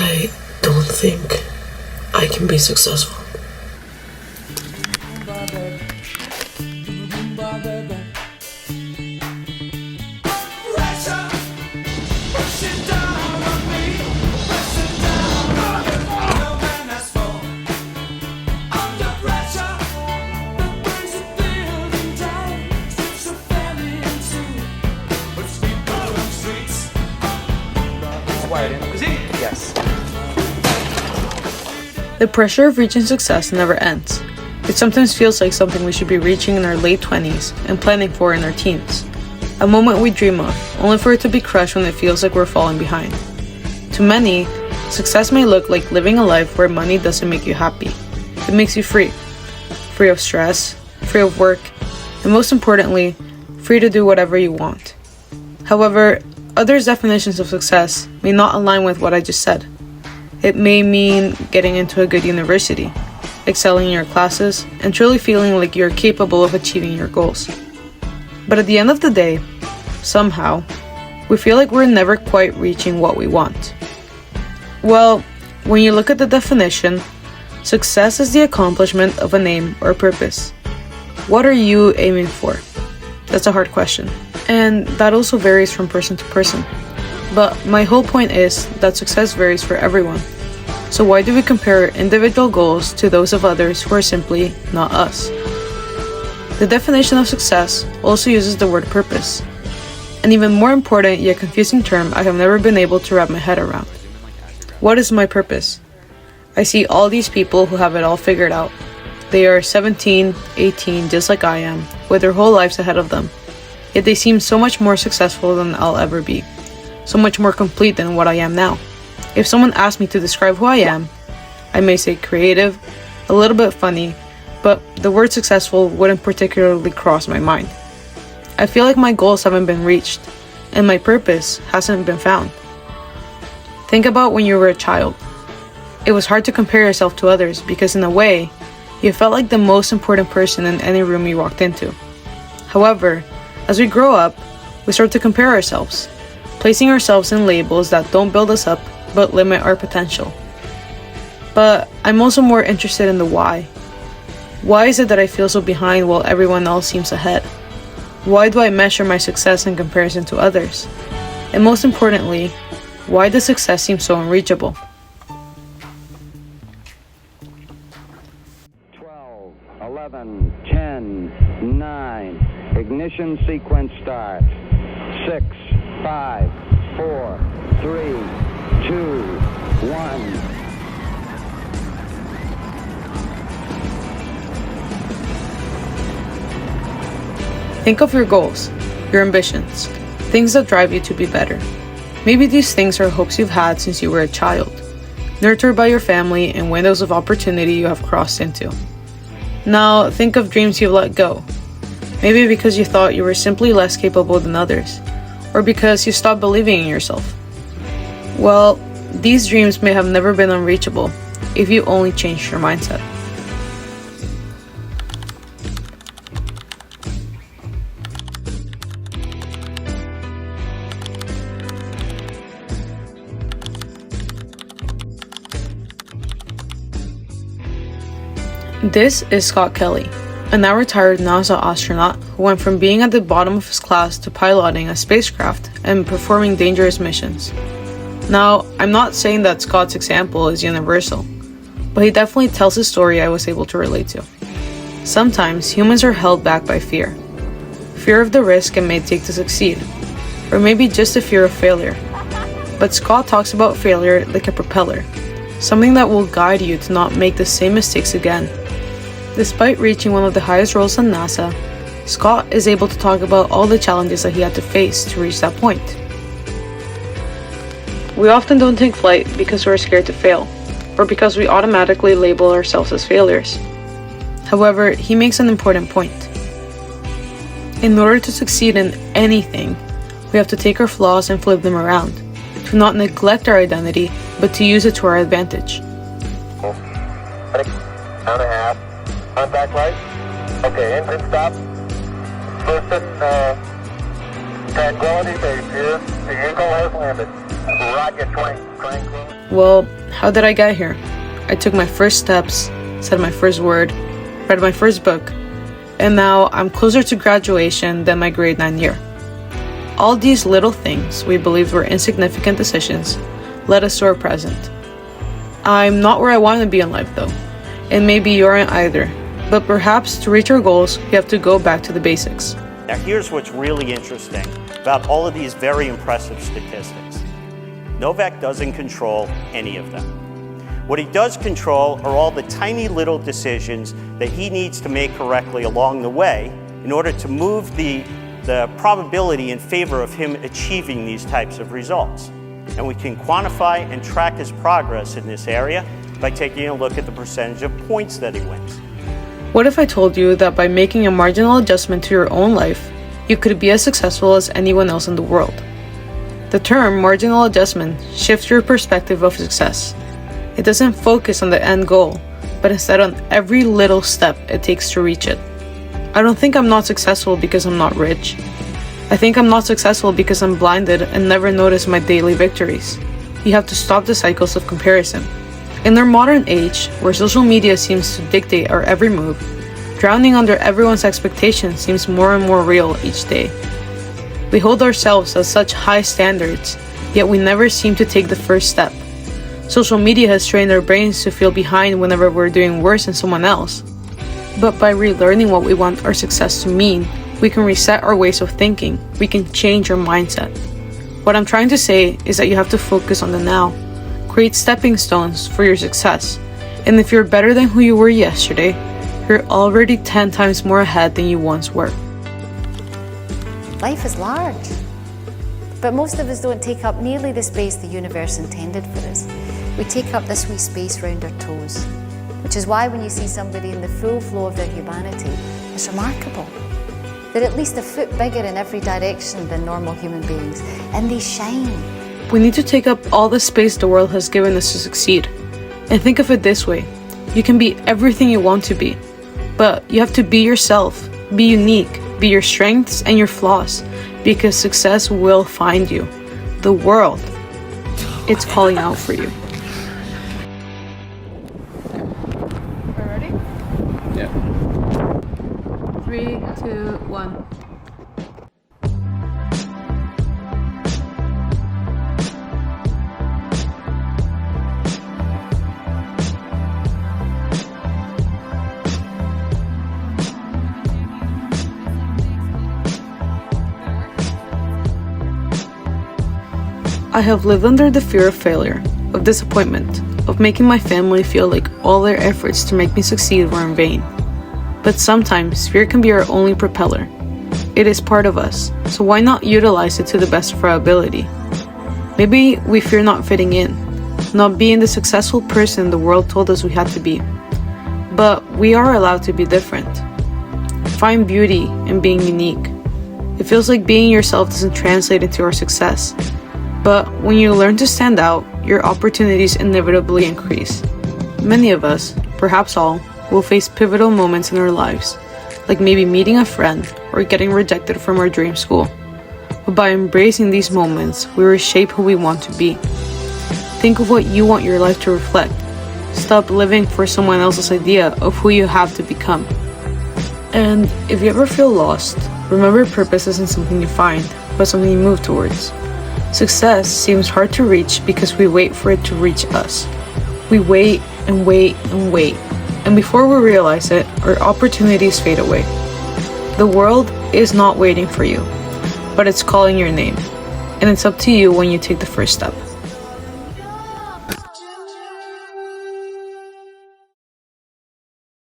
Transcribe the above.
I don't think I can be successful. Yes. The pressure of reaching success never ends. It sometimes feels like something we should be reaching in our late 20s and planning for in our teens. A moment we dream of, only for it to be crushed when it feels like we're falling behind. To many, success may look like living a life where money doesn't make you happy. It makes you free. Free of stress, free of work, and most importantly, free to do whatever you want. However, others' definitions of success may not align with what I just said. It may mean getting into a good university, excelling in your classes, and truly feeling like you're capable of achieving your goals. But at the end of the day, somehow, we feel like we're never quite reaching what we want. Well, when you look at the definition, success is the accomplishment of an aim or purpose. What are you aiming for? That's a hard question. And that also varies from person to person. But my whole point is that success varies for everyone. So why do we compare individual goals to those of others who are simply not us? The definition of success also uses the word purpose, an even more important yet confusing term I have never been able to wrap my head around. What is my purpose? I see all these people who have it all figured out. They are 17, 18, just like I am, with their whole lives ahead of them. Yet they seem so much more successful than I'll ever be, so much more complete than what I am now. If someone asked me to describe who I am, I may say creative, a little bit funny, but the word successful wouldn't particularly cross my mind. I feel like my goals haven't been reached, and my purpose hasn't been found. Think about when you were a child. It was hard to compare yourself to others because in a way, you felt like the most important person in any room you walked into. However, as we grow up, we start to compare ourselves, placing ourselves in labels that don't build us up but limit our potential. But I'm also more interested in the why. Why is it that I feel so behind while everyone else seems ahead? Why do I measure my success in comparison to others? And most importantly, why does success seem so unreachable? 12, 11, 10, 9. Ignition sequence start. 6, 5, 4, 3, 2, 1. Think of your goals, your ambitions, things that drive you to be better. Maybe these things are hopes you've had since you were a child, nurtured by your family and windows of opportunity you have crossed into. Now think of dreams you've let go. Maybe because you thought you were simply less capable than others, or because you stopped believing in yourself. Well, these dreams may have never been unreachable if you only changed your mindset. This is Scott Kelly, a now retired NASA astronaut who went from being at the bottom of his class to piloting a spacecraft and performing dangerous missions. Now, I'm not saying that Scott's example is universal, but he definitely tells a story I was able to relate to. Sometimes humans are held back by fear. Fear of the risk it may take to succeed, or maybe just a fear of failure. But Scott talks about failure like a propeller, something that will guide you to not make the same mistakes again. Despite reaching one of the highest roles in NASA, Scott is able to talk about all the challenges that he had to face to reach that point. We often don't take flight because we're scared to fail, or because we automatically label ourselves as failures. However, he makes an important point. In order to succeed in anything, we have to take our flaws and flip them around, to not neglect our identity, but to use it to our advantage. Pound and a half. Contact light. Okay, engine stop. Listen, tranquility base here. The Eagle has landed. Roger, 20 Queen. Well, how did I get here? I took my first steps, said my first word, read my first book, and now I'm closer to graduation than my grade 9 year. All these little things we believed were insignificant decisions led us to our present. I'm not where I want to be in life though, and maybe you aren't either, but perhaps to reach our goals, we have to go back to the basics. Now here's what's really interesting about all of these very impressive statistics. Novak doesn't control any of them. What he does control are all the tiny little decisions that he needs to make correctly along the way in order to move the probability in favor of him achieving these types of results. And we can quantify and track his progress in this area by taking a look at the percentage of points that he wins. What if I told you that by making a marginal adjustment to your own life, you could be as successful as anyone else in the world? The term marginal adjustment shifts your perspective of success. It doesn't focus on the end goal, but instead on every little step it takes to reach it. I don't think I'm not successful because I'm not rich. I think I'm not successful because I'm blinded and never notice my daily victories. You have to stop the cycles of comparison. In our modern age, where social media seems to dictate our every move, drowning under everyone's expectations seems more and more real each day. We hold ourselves at such high standards, yet we never seem to take the first step. Social media has trained our brains to feel behind whenever we're doing worse than someone else. But by relearning what we want our success to mean, we can reset our ways of thinking, we can change our mindset. What I'm trying to say is that you have to focus on the now. Create stepping stones for your success. And if you're better than who you were yesterday, you're already 10 times more ahead than you once were. Life is large, but most of us don't take up nearly the space the universe intended for us. We take up this wee space round our toes, which is why when you see somebody in the full flow of their humanity, it's remarkable. They're at least a foot bigger in every direction than normal human beings, and they shine. We need to take up all the space the world has given us to succeed. And think of it this way, you can be everything you want to be, but you have to be yourself, be unique, be your strengths and your flaws, because success will find you. The world, it's calling out for you. Are ready? Yeah. 3, 2, 1. I have lived under the fear of failure, of disappointment, of making my family feel like all their efforts to make me succeed were in vain. But sometimes fear can be our only propeller. It is part of us, so why not utilize it to the best of our ability? Maybe we fear not fitting in, not being the successful person the world told us we had to be. But we are allowed to be different. Find beauty in being unique. It feels like being yourself doesn't translate into our success. But when you learn to stand out, your opportunities inevitably increase. Many of us, perhaps all, will face pivotal moments in our lives, like maybe meeting a friend or getting rejected from our dream school. But by embracing these moments, we reshape who we want to be. Think of what you want your life to reflect. Stop living for someone else's idea of who you have to become. And if you ever feel lost, remember purpose isn't something you find, but something you move towards. Success seems hard to reach because we wait for it to reach us. We wait and wait and wait, and before we realize it, our opportunities fade away. The world is not waiting for you, but it's calling your name, and it's up to you when you take the first step.